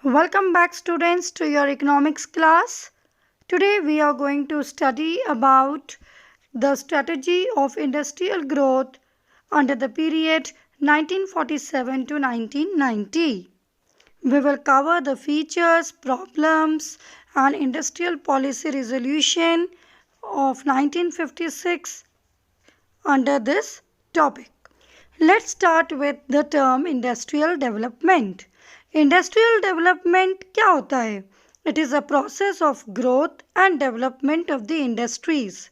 Welcome back students to your economics class. Today we are going to study about the strategy of industrial growth under the period 1947 to 1990. We will cover the features, problems and industrial policy resolution of 1956 under this topic. Let's start with the term industrial development. Industrial development क्या होता है? It is a process of growth and development of the industries.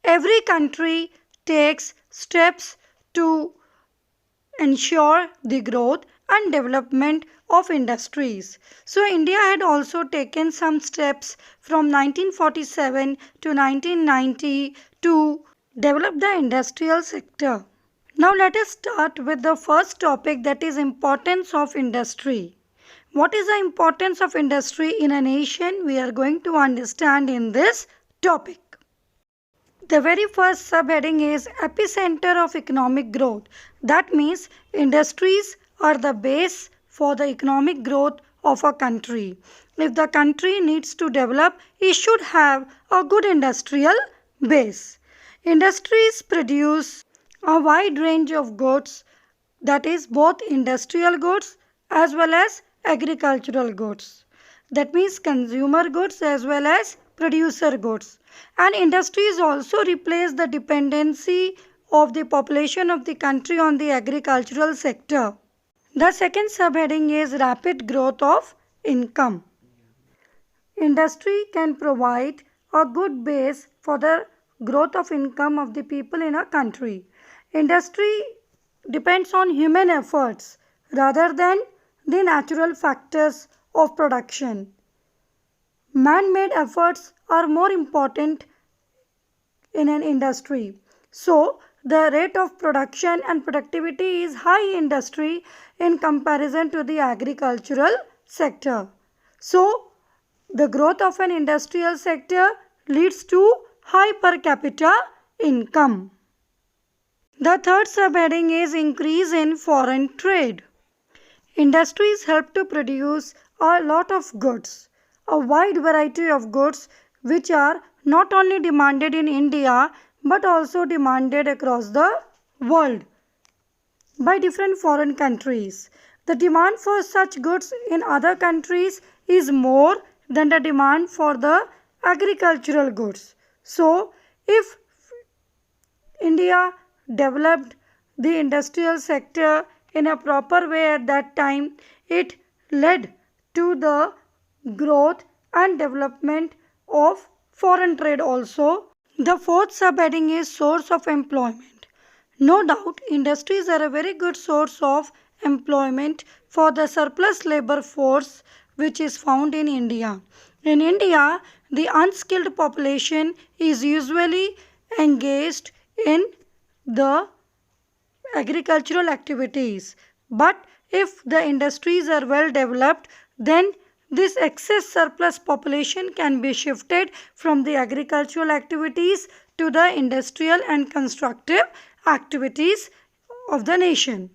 Every country takes steps to ensure the growth and development of industries. So India had also taken some steps from 1947 to 1990 to develop the industrial sector. Now let us start with the first topic, that is importance of industry. What is the importance of industry in a nation? We are going to understand in this topic. The very first subheading is epicenter of economic growth. That means industries are the base for the economic growth of a country. If the country needs to develop, it should have a good industrial base. Industries produce a wide range of goods, that is both industrial goods as well as agricultural goods. That means consumer goods as well as producer goods. And industries also replace the dependency of the population of the country on the agricultural sector. The second subheading is rapid growth of income. Industry can provide a good base for the growth of income of the people in a country. Industry depends on human efforts rather than the natural factors of production. Man-made efforts are more important in an industry. So, the rate of production and productivity is high in industry in comparison to the agricultural sector. So, the growth of an industrial sector leads to high per capita income. The third subheading is increase in foreign trade. Industries help to produce a lot of goods, a wide variety of goods which are not only demanded in India but also demanded across the world by different foreign countries. The demand for such goods in other countries is more than the demand for the agricultural goods. So, if India developed the industrial sector in a proper way at that time, it led to the growth and development of foreign trade also. The fourth subheading is source of employment. No doubt, industries are a very good source of employment for the surplus labor force which is found in India. In India, the unskilled population is usually engaged in the agricultural activities. But if the industries are well developed, then this excess surplus population can be shifted from the agricultural activities to the industrial and constructive activities of the nation.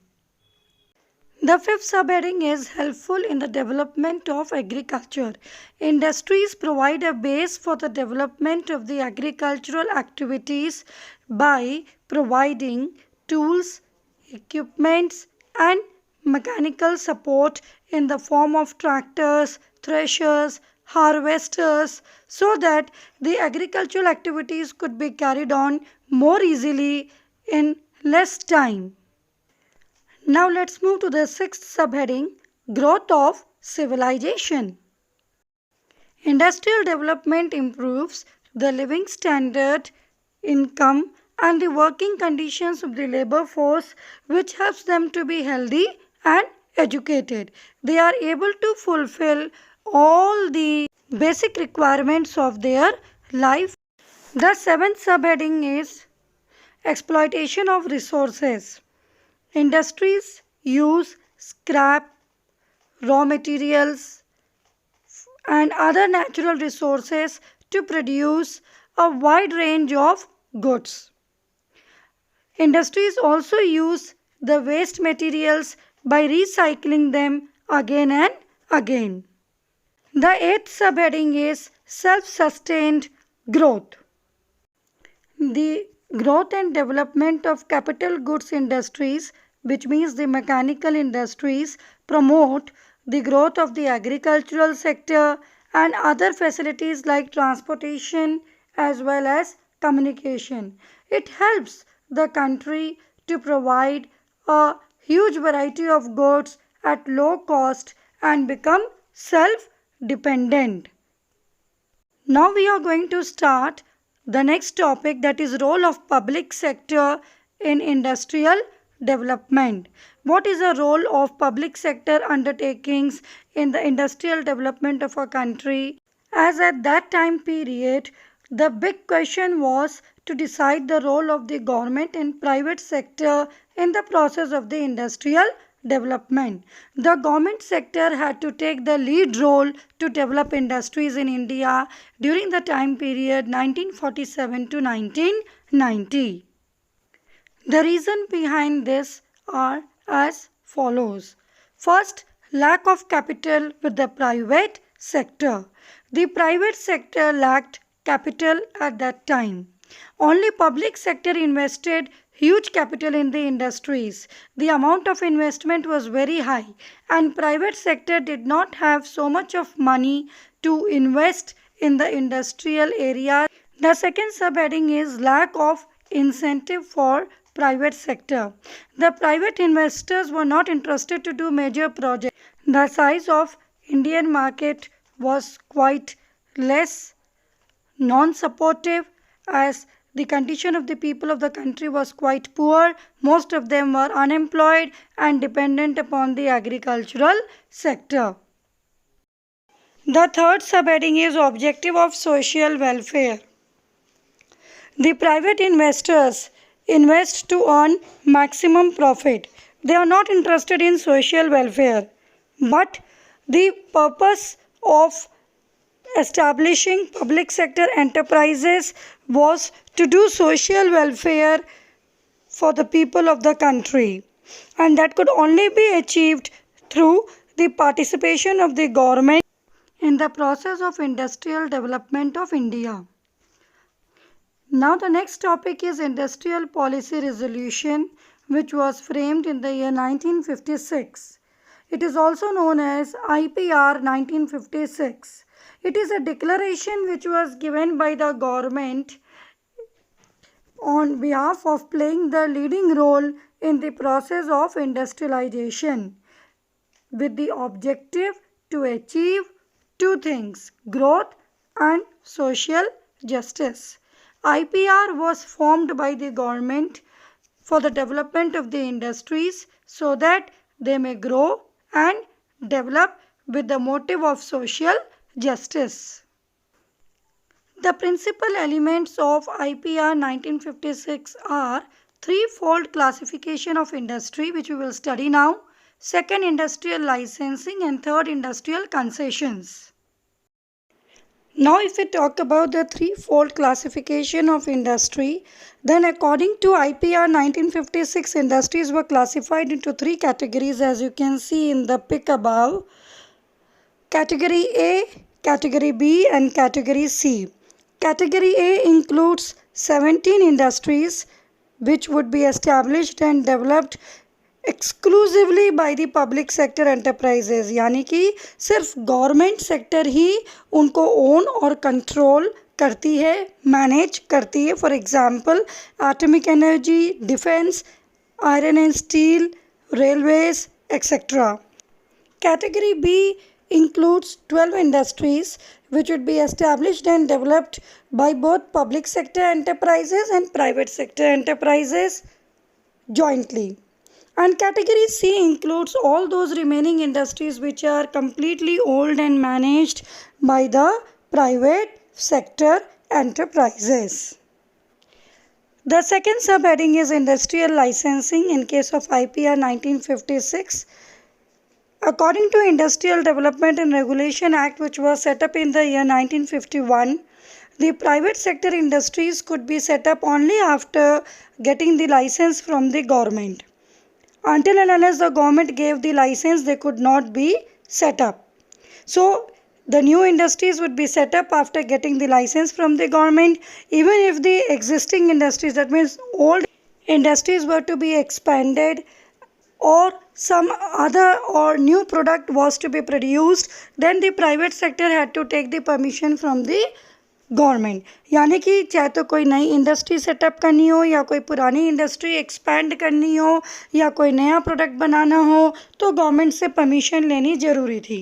The fifth subheading is helpful in the development of agriculture. Industries provide a base for the development of the agricultural activities by providing tools, equipments and mechanical support in the form of tractors, threshers, harvesters, so that the agricultural activities could be carried on more easily in less time. Now let's move to the sixth subheading, growth of civilization. Industrial development improves the living standard, income and the working conditions of the labor force, which helps them to be healthy and educated. They are able to fulfill all the basic requirements of their life. The seventh subheading is exploitation of resources. Industries use scrap, raw materials and other natural resources to produce a wide range of goods. Industries also use the waste materials by recycling them again and again. The eighth subheading is self-sustained growth. The growth and development of capital goods industries, which means the mechanical industries, promote the growth of the agricultural sector and other facilities like transportation as well as communication. It helps the country to provide a huge variety of goods at low cost and become self-dependent. Now we are going to start the next topic, that is role of public sector in industrial development. What is the role of public sector undertakings in the industrial development of a country? As at that time period, the big question was to decide the role of the government and private sector in the process of the industrial development. The government sector had to take the lead role to develop industries in India during the time period 1947 to 1990. The reason behind this are as follows. First, lack of capital with the private sector. The private sector lacked capital at that time. Only public sector invested huge capital in the industries. The amount of investment was very high and private sector did not have so much of money to invest in the industrial area. The second subheading is lack of incentive for private sector. The private investors were not interested to do major projects. The size of Indian market was quite less, non-supportive, as the condition of the people of the country was quite poor. Most of them were unemployed and dependent upon the agricultural sector. The third subheading is objective of social welfare. The private investors invest to earn maximum profit. They are not interested in social welfare. But the purpose of establishing public sector enterprises was to do social welfare for the people of the country, and that could only be achieved through the participation of the government in the process of industrial development of India. Now the next topic is Industrial Policy Resolution, which was framed in the year 1956. It is also known as IPR 1956. It is a declaration which was given by the government on behalf of playing the leading role in the process of industrialization with the objective to achieve two things: growth and social justice. IPR was formed by the government for the development of the industries so that they may grow and develop with the motive of social justice. The principal elements of IPR 1956 are threefold classification of industry, which we will study now, second industrial licensing, and third industrial concessions. Now if we talk about the threefold classification of industry, then according to IPR 1956, industries were classified into three categories, as you can see in the pic above. Category A, Category B and Category C. Category A includes 17 industries which would be established and developed exclusively by the public sector enterprises, यानी कि सिर्फ government sector ही उनको own और control करती है, manage करती है. For example atomic energy, defence, iron and steel, railways, etc. Category B includes 12 industries which would be established and developed by both public sector enterprises and private sector enterprises jointly. And category C includes all those remaining industries which are completely owned and managed by the private sector enterprises. The second subheading is industrial licensing in case of IPR 1956. According to Industrial Development and Regulation Act, which was set up in the year 1951, the private sector industries could be set up only after getting the license from the government. Until and unless the government gave the license, they could not be set up. So, The new industries would be set up after getting the license from the government. Even if the existing industries, that means old industries, were to be expanded, or some other or new product was to be produced, then the private sector had to take the permission from the government. यानी कि चाहे तो कोई नई industry setup करनी हो या कोई पुरानी इंडस्ट्री एक्सपैंड करनी हो या कोई नया प्रोडक्ट बनाना हो तो गवर्नमेंट से परमिशन लेनी ज़रूरी थी.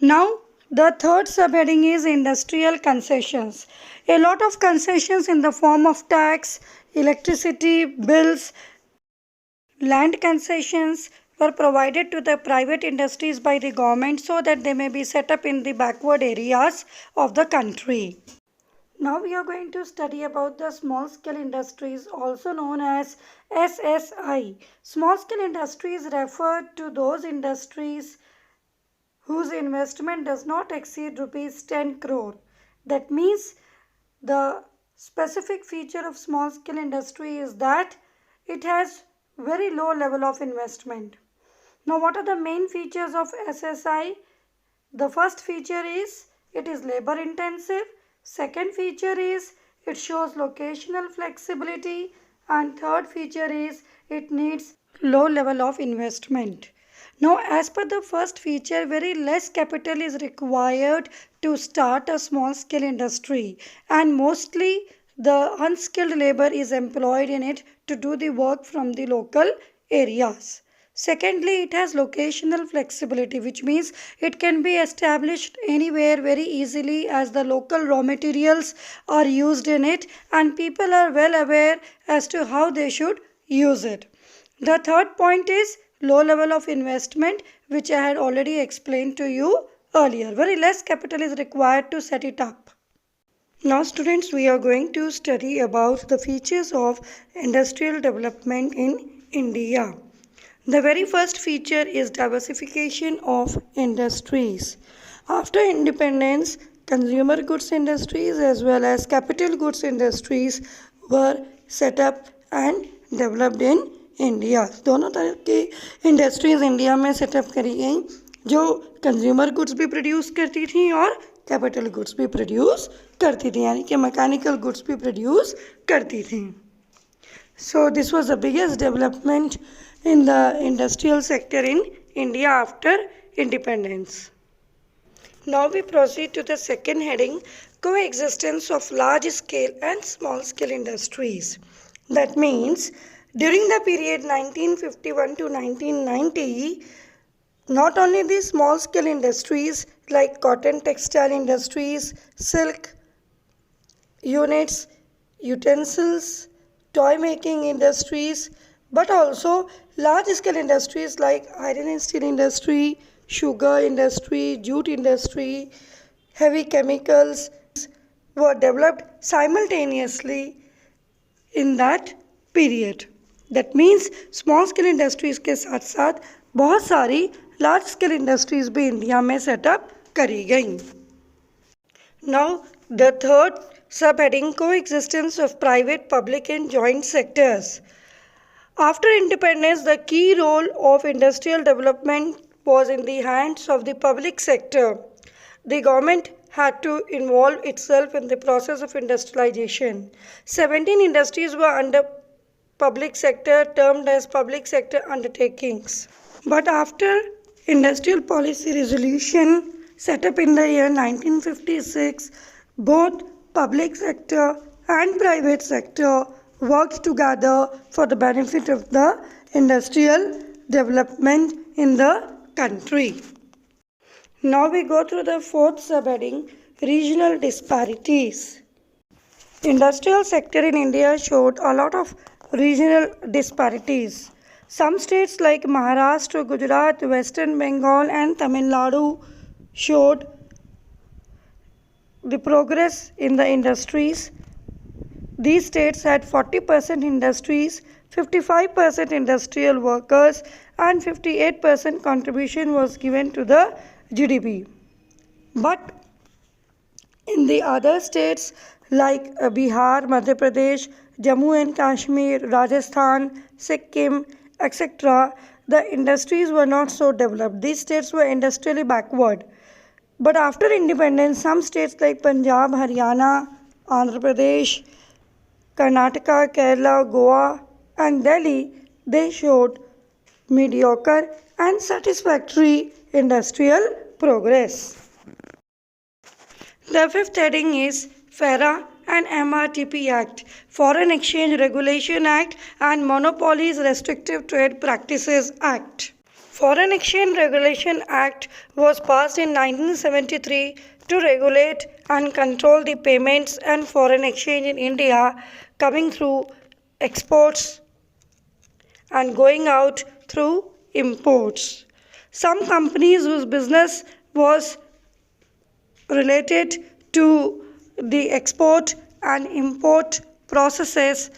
नाउ द थर्ड सब heading is industrial concessions. A lot of concessions in the form of tax, electricity bills, land concessions were provided to the private industries by the government so that they may be set up in the backward areas of the country. Now we are going to study about the small scale industries, also known as SSI. Small scale industries refer to those industries whose investment does not exceed rupees 10 crore. That means the specific feature of small scale industry is that it has very low level of investment. Now what are the main features of SSI? The first feature is it is labor intensive. Second feature is it shows locational flexibility, and third feature is it needs low level of investment. Now as per the first feature, very less capital is required to start a small scale industry, and mostly the unskilled labor is employed in it to do the work from the local areas. Secondly, it has locational flexibility, which means it can be established anywhere very easily as the local raw materials are used in it and people are well aware as to how they should use it. The third point is low level of investment, which I had already explained to you earlier. Very less capital is required to set it up. Now students, we are going to study about the features of industrial development in India. The very first feature is diversification of industries. After independence, consumer goods industries as well as capital goods industries were set up and developed in India. दोनों तरह की industries India में setup करी गई जो consumer goods भी produce करती थी और कैपिटल गुड्स भी प्रोड्यूस करती थी, यानी कि मैकेनिकल गुड्स भी प्रोड्यूस करती थी. So this was the biggest development in the industrial sector in India after independence. Now we proceed to the second heading, coexistence of large scale and small scale industries. That means during the period 1951 to 1990, not only the small scale industries like cotton textile industries, silk units, utensils, toy making industries, but also large scale industries like iron and steel industry, sugar industry, jute industry, heavy chemicals were developed simultaneously in that period. That means small scale industries के साथ साथ बहुत सारी large scale industries भी India में setup करी गई. Now the third subheading, coexistence of private, public and joint sectors. After independence, the key role of industrial development was in the hands of the public sector. The government had to involve itself in the process of industrialization. 17 industries were under public sector, termed as public sector undertakings. But after industrial policy resolution set up in the year 1956, both public sector and private sector worked together for the benefit of the industrial development in the country. Now we go through the fourth subheading, regional disparities. Industrial sector in India showed a lot of regional disparities. Some states like Maharashtra, Gujarat, Western Bengal and Tamil Nadu showed the progress in the industries. These states had 40% industries, 55% industrial workers and 58% contribution was given to the GDP. But in the other states like Bihar, Madhya Pradesh, Jammu and Kashmir, Rajasthan, Sikkim, etc., the industries were not so developed. These states were industrially backward. But after independence, some states like Punjab, Haryana, Andhra Pradesh, Karnataka, Kerala, Goa, and Delhi, they showed mediocre and satisfactory industrial progress. The fifth heading is FERA and MRTP Act, Foreign Exchange Regulation Act and Monopolies Restrictive Trade Practices Act. Foreign Exchange Regulation Act was passed in 1973 to regulate and control the payments and foreign exchange in India coming through exports and going out through imports. Some companies whose business was related to the export and import processes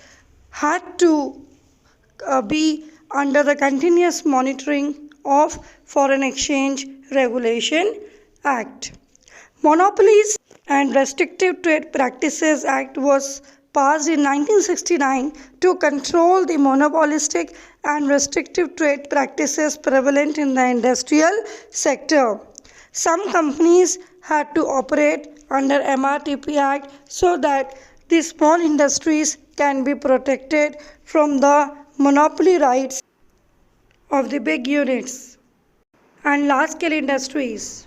had to be under the continuous monitoring of Foreign Exchange Regulation Act. Monopolies and Restrictive Trade Practices Act was passed in 1969 to control the monopolistic and restrictive trade practices prevalent in the industrial sector. Some companies had to operate under MRTP Act so that the small industries can be protected from the monopoly rights of the big units and large-scale industries.